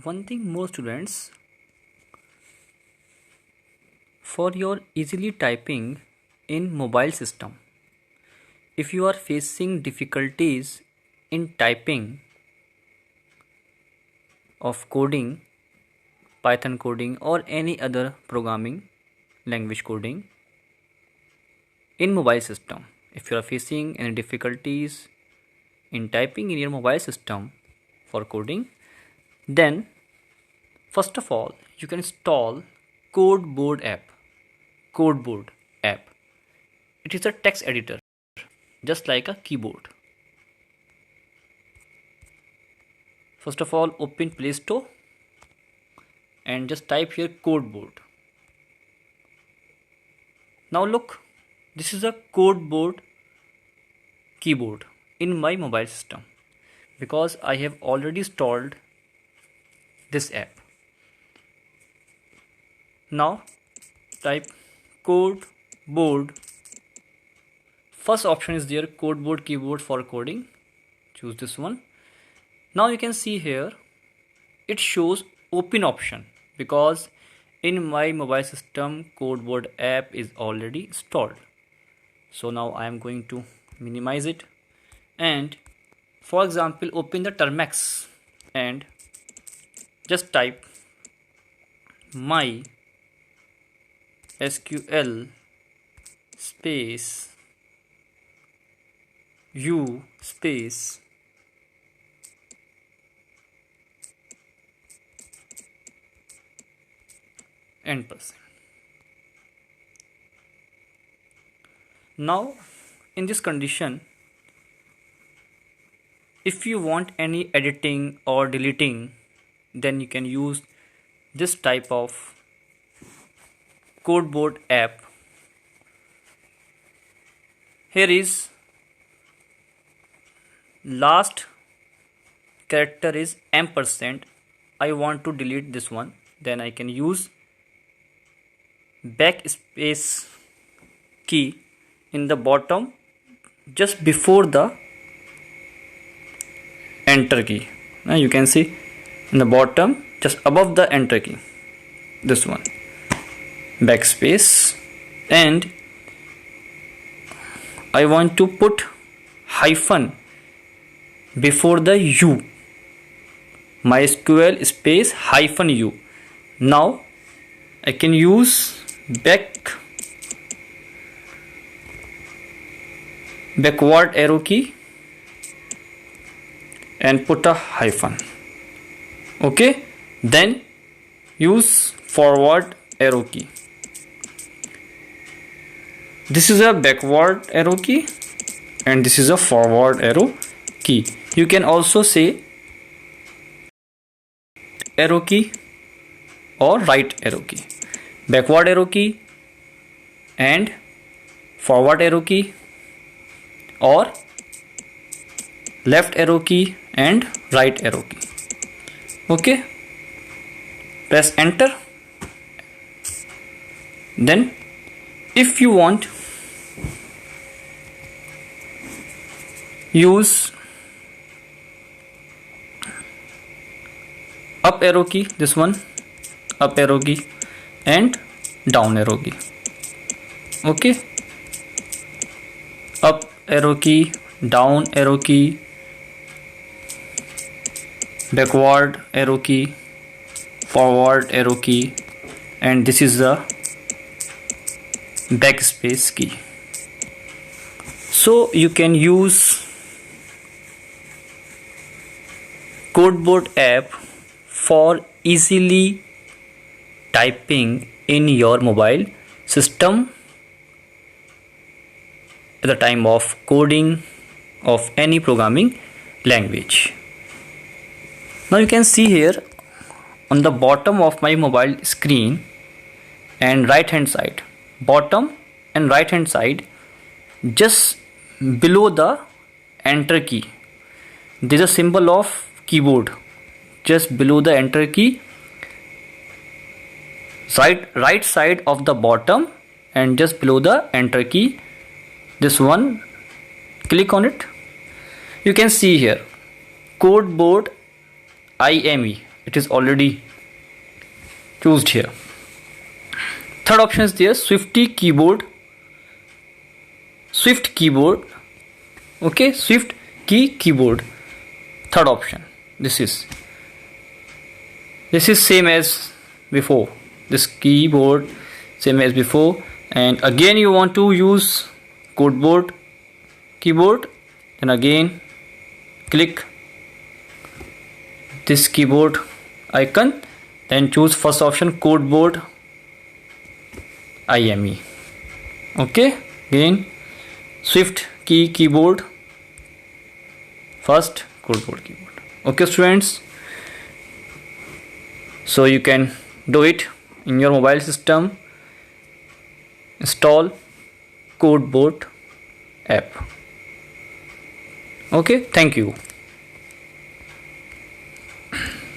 One thing more, students, for your easily typing in mobile system, if you are facing difficulties in typing of coding, Python coding or any other programming language coding in mobile system, if you are facing any difficulties in typing in your mobile system for coding, then first of all you can install Codeboard app. Codeboard app. It is a text editor, just like a keyboard. First of all, open Play Store and just type here Codeboard. Now look, this is a Codeboard keyboard in my mobile system because I have already installed this app. Now type Codeboard. First option is there, Codeboard keyboard for coding. Choose this one. Now you can see here it shows open option because in my mobile system Codeboard app is already installed. So now I am going to minimize it and for example open the Termex and just type my SQL space u space %. Now in this condition, if you want any editing or deleting, then you can use this type of Codeboard app. Here is last character is %. I want to delete this one, then I can use backspace key in the bottom just before the enter key. Now you can see in the bottom just above the enter key, this one, backspace, and I want to put hyphen before the u, MySQL space hyphen u. Now I can use backward arrow key and put a hyphen. Okay, then use forward arrow key. This is a backward arrow key and this is a forward arrow key. You can also say arrow key or right arrow key. Backward arrow key and forward arrow key, or left arrow key and right arrow key. Okay, press enter. Then if you want, use up arrow key, this one, up arrow key and down arrow key. Okay, up arrow key, down arrow key, backward arrow key, forward arrow key, and this is the backspace key. So you can use Codeboard app for easily typing in your mobile system at the time of coding of any programming language. Now you can see here on the bottom of my mobile screen and right hand side, bottom and right hand side, just below the enter key, there is a symbol of keyboard. Just below the enter key, right side of the bottom and just below the enter key, this one, click on it. You can see here Codeboard IME. it is already chosen here. Third option is there, Swift keyboard. Okay, Swift keyboard. Third option. This is same as before. This keyboard same as before, and again you want to use keyboard, then again click this keyboard icon, then choose first option, Codeboard IME. Okay, again Swift keyboard, first Codeboard keyboard. Okay students, so you can do it in your mobile system. Install Codeboard app. Okay, thank you.